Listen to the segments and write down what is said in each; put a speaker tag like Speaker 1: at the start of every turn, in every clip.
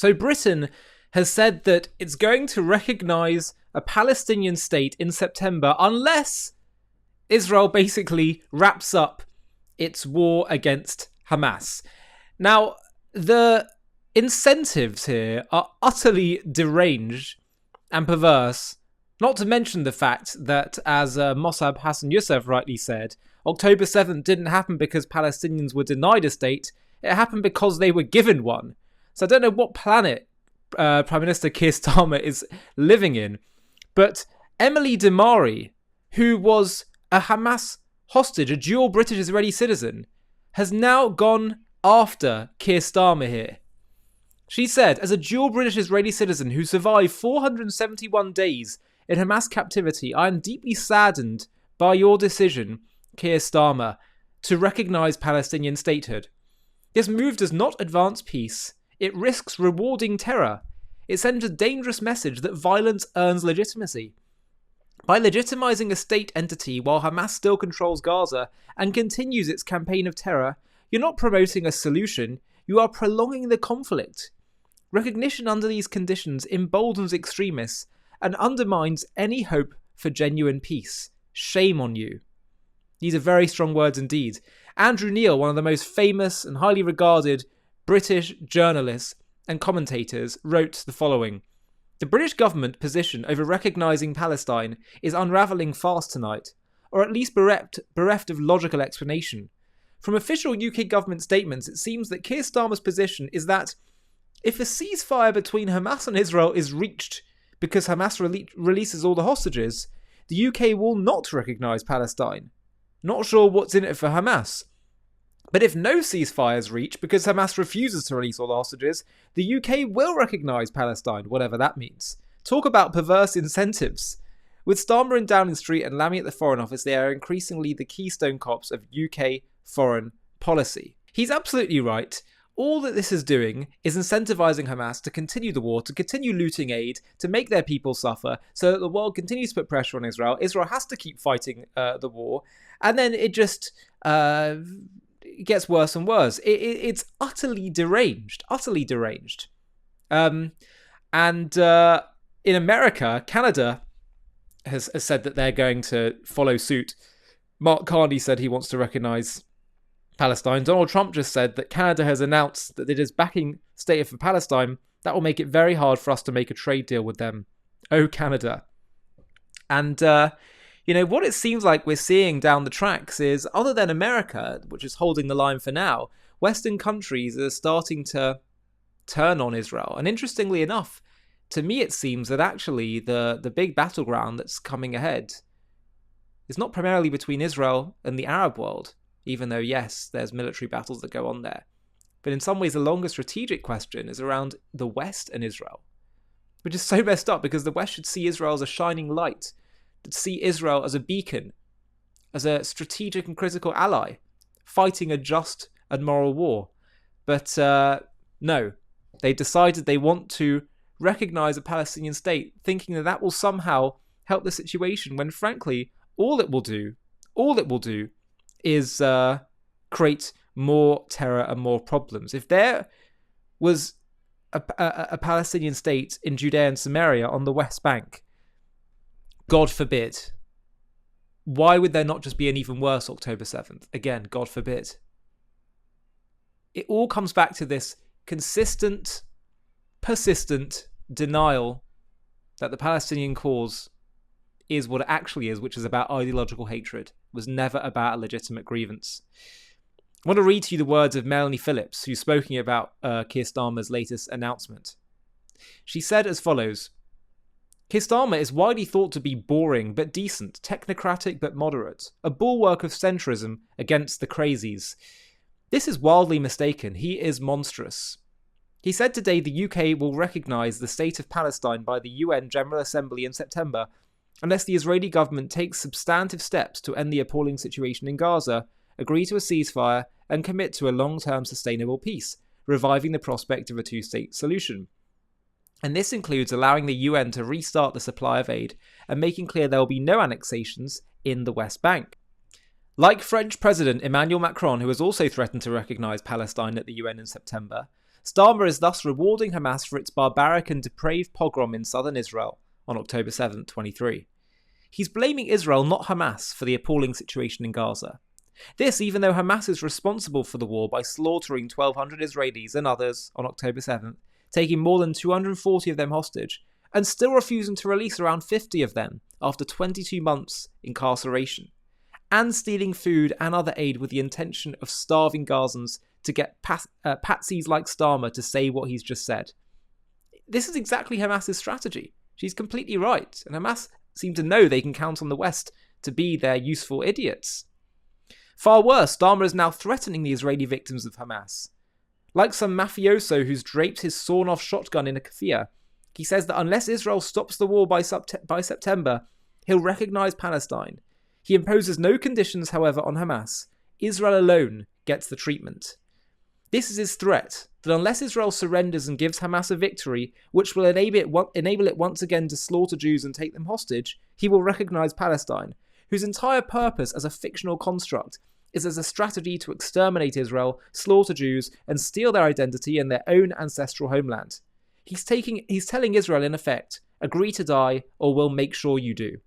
Speaker 1: So Britain has said that it's going to recognise a Palestinian state in September unless Israel basically wraps up its war against Hamas. Now, the incentives here are utterly deranged and perverse, not to mention the fact that, as Mossab Hassan Youssef rightly said, October 7th didn't happen because Palestinians were denied a state, it happened because they were given one. So I don't know what planet Prime Minister Keir Starmer is living in, but Emily Demari, who was a Hamas hostage, a dual British-Israeli citizen, has now gone after Keir Starmer here. She said, as a dual British-Israeli citizen who survived 471 days in Hamas captivity, I am deeply saddened by your decision, Keir Starmer, to recognise Palestinian statehood. This move does not advance peace. It risks rewarding terror. It sends a dangerous message that violence earns legitimacy. By legitimising a state entity while Hamas still controls Gaza and continues its campaign of terror, you're not promoting a solution, you are prolonging the conflict. Recognition under these conditions emboldens extremists and undermines any hope for genuine peace. Shame on you. These are very strong words indeed. Andrew Neil, one of the most famous and highly regarded British journalists and commentators, wrote the following. The British government position over recognising Palestine is unravelling fast tonight, or at least bereft of logical explanation. From official UK government statements, it seems that Keir Starmer's position is that if a ceasefire between Hamas and Israel is reached because Hamas releases all the hostages, the UK will not recognise Palestine. Not sure what's in it for Hamas. But if no ceasefire is reached because Hamas refuses to release all the hostages, the UK will recognise Palestine, whatever that means. Talk about perverse incentives. With Starmer in Downing Street and Lammy at the Foreign Office, they are increasingly the keystone cops of UK foreign policy. He's absolutely right. All that this is doing is incentivising Hamas to continue the war, to continue looting aid, to make their people suffer, so that the world continues to put pressure on Israel. Israel has to keep fighting the war, and then it just gets worse and worse. It's utterly deranged, And in America, Canada has said that they're going to follow suit. Mark Carney said he wants to recognise Palestine. Donald Trump just said that Canada has announced that it is backing State of Palestine. That will make it very hard for us to make a trade deal with them. Oh, Canada. And, what it seems like we're seeing down the tracks is, other than America, which is holding the line for now, Western countries are starting to turn on Israel. And interestingly enough, to me it seems that actually the big battleground that's coming ahead is not primarily between Israel and the Arab world, even though, yes, there's military battles that go on there. But in some ways, the longer strategic question is around the West and Israel, which is so messed up because the West should see Israel as a shining light, to see Israel as a beacon, as a strategic and critical ally, fighting a just and moral war. But no, they decided they want to recognise a Palestinian state, thinking that that will somehow help the situation, when frankly, all it will do is create more terror and more problems. If there was a Palestinian state in Judea and Samaria on the West Bank, God forbid, why would there not just be an even worse October 7th? Again, God forbid. It all comes back to this consistent, persistent denial that the Palestinian cause is what it actually is, which is about ideological hatred. It was never about a legitimate grievance. I want to read to you the words of Melanie Phillips, who's spoken about Keir Starmer's latest announcement. She said as follows: Keir Starmer is widely thought to be boring but decent, technocratic but moderate, a bulwark of centrism against the crazies. This is wildly mistaken. He is monstrous. He said today the UK will recognise the state of Palestine by the UN General Assembly in September, unless the Israeli government takes substantive steps to end the appalling situation in Gaza, agree to a ceasefire, and commit to a long-term sustainable peace, reviving the prospect of a two-state solution. And this includes allowing the UN to restart the supply of aid and making clear there will be no annexations in the West Bank. Like French President Emmanuel Macron, who has also threatened to recognise Palestine at the UN in September, Starmer is thus rewarding Hamas for its barbaric and depraved pogrom in southern Israel on October 7, 23. He's blaming Israel, not Hamas, for the appalling situation in Gaza. This even though Hamas is responsible for the war by slaughtering 1,200 Israelis and others on October 7th, taking more than 240 of them hostage, and still refusing to release around 50 of them after 22 months incarceration, and stealing food and other aid with the intention of starving Gazans to get patsies like Starmer to say what he's just said. This is exactly Hamas's strategy. She's completely right, and Hamas seem to know they can count on the West to be their useful idiots. Far worse, Starmer is now threatening the Israeli victims of Hamas. Like some mafioso who's draped his sawn-off shotgun in a keffiyeh, he says that unless Israel stops the war by September, he'll recognise Palestine. He imposes no conditions, however, on Hamas. Israel alone gets the treatment. This is his threat, that unless Israel surrenders and gives Hamas a victory, which will enable it once again to slaughter Jews and take them hostage, he will recognise Palestine, whose entire purpose as a fictional construct is as a strategy to exterminate Israel, slaughter Jews, and steal their identity and their own ancestral homeland. He's telling Israel, in effect, agree to die or we'll make sure you do.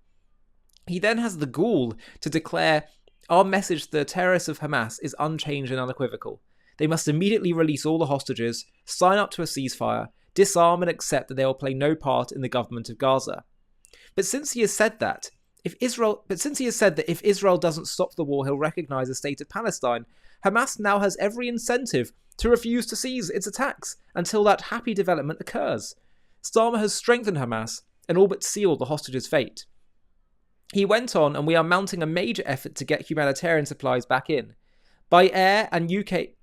Speaker 1: He then has the gall to declare, our message to the terrorists of Hamas is unchanged and unequivocal. They must immediately release all the hostages, sign up to a ceasefire, disarm and accept that they will play no part in the government of Gaza. But since he has said that if Israel doesn't stop the war, he'll recognise the state of Palestine, Hamas now has every incentive to refuse to cease its attacks until that happy development occurs. Starmer has strengthened Hamas and all but sealed the hostages' fate. He went on, and we are mounting a major effort to get humanitarian supplies back in. By air and UK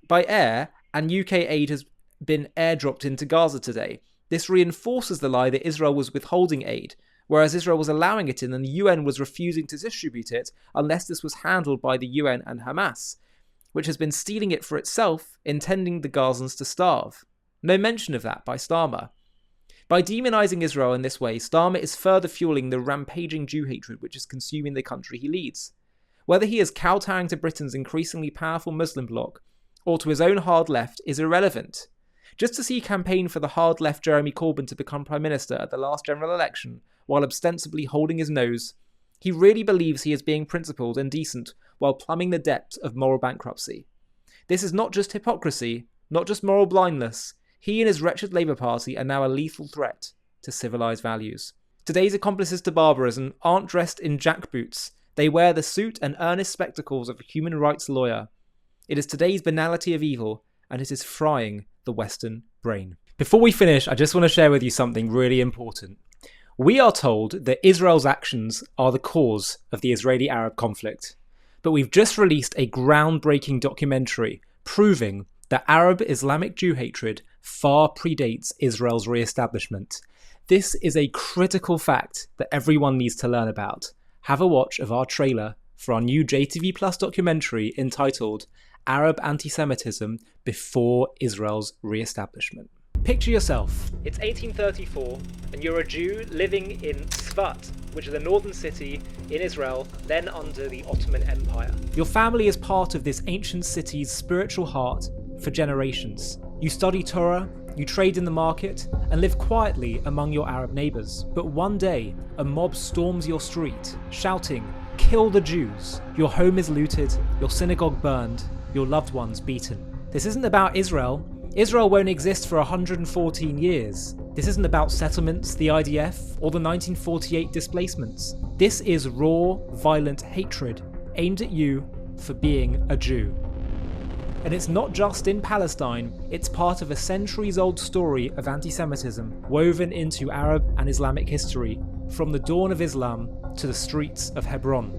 Speaker 1: aid has been airdropped into Gaza today. This reinforces the lie that Israel was withholding aid, whereas Israel was allowing it in and the UN was refusing to distribute it unless this was handled by the UN and Hamas, which has been stealing it for itself, intending the Gazans to starve. No mention of that by Starmer. By demonising Israel in this way, Starmer is further fueling the rampaging Jew hatred which is consuming the country he leads. Whether he is kowtowing to Britain's increasingly powerful Muslim bloc or to his own hard left is irrelevant. Just as he campaigned for the hard left Jeremy Corbyn to become Prime Minister at the last general election while ostensibly holding his nose, he really believes he is being principled and decent while plumbing the depths of moral bankruptcy. This is not just hypocrisy, not just moral blindness. He and his wretched Labour Party are now a lethal threat to civilised values. Today's accomplices to barbarism aren't dressed in jackboots. They wear the suit and earnest spectacles of a human rights lawyer. It is today's banality of evil, and it is frying the Western brain. Before we finish, I just want to share with you something really important. We are told that Israel's actions are the cause of the Israeli-Arab conflict, but we've just released a groundbreaking documentary proving that Arab Islamic Jew hatred far predates Israel's re-establishment. This is a critical fact that everyone needs to learn about. Have a watch of our trailer for our new JTV Plus documentary entitled Arab Anti-Semitism Before Israel's Re-Establishment. Picture yourself, it's 1834 and you're a Jew living in Tzfat, which is a northern city in Israel, then under the Ottoman Empire. Your family is part of this ancient city's spiritual heart for generations. You study Torah, you trade in the market, and live quietly among your Arab neighbours. But one day, a mob storms your street, shouting, "Kill the Jews!" Your home is looted, your synagogue burned, your loved ones beaten. This isn't about Israel. Israel won't exist for 114 years. This isn't about settlements, the IDF, or the 1948 displacements. This is raw, violent hatred aimed at you for being a Jew. And it's not just in Palestine, it's part of a centuries-old story of anti-Semitism woven into Arab and Islamic history, from the dawn of Islam to the streets of Hebron.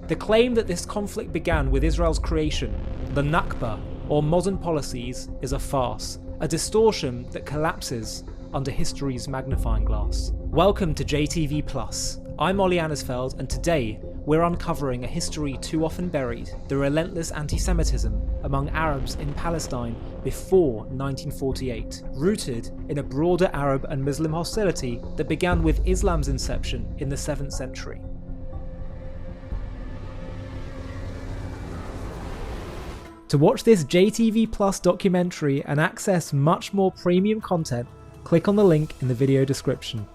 Speaker 1: The claim that this conflict began with Israel's creation, the Nakba, or modern policies, is a farce, a distortion that collapses under history's magnifying glass. Welcome to JTV Plus. I'm Ollie Annisfeld, and today we're uncovering a history too often buried, the relentless anti-Semitism among Arabs in Palestine before 1948, rooted in a broader Arab and Muslim hostility that began with Islam's inception in the 7th century. To watch this JTV Plus documentary and access much more premium content, click on the link in the video description.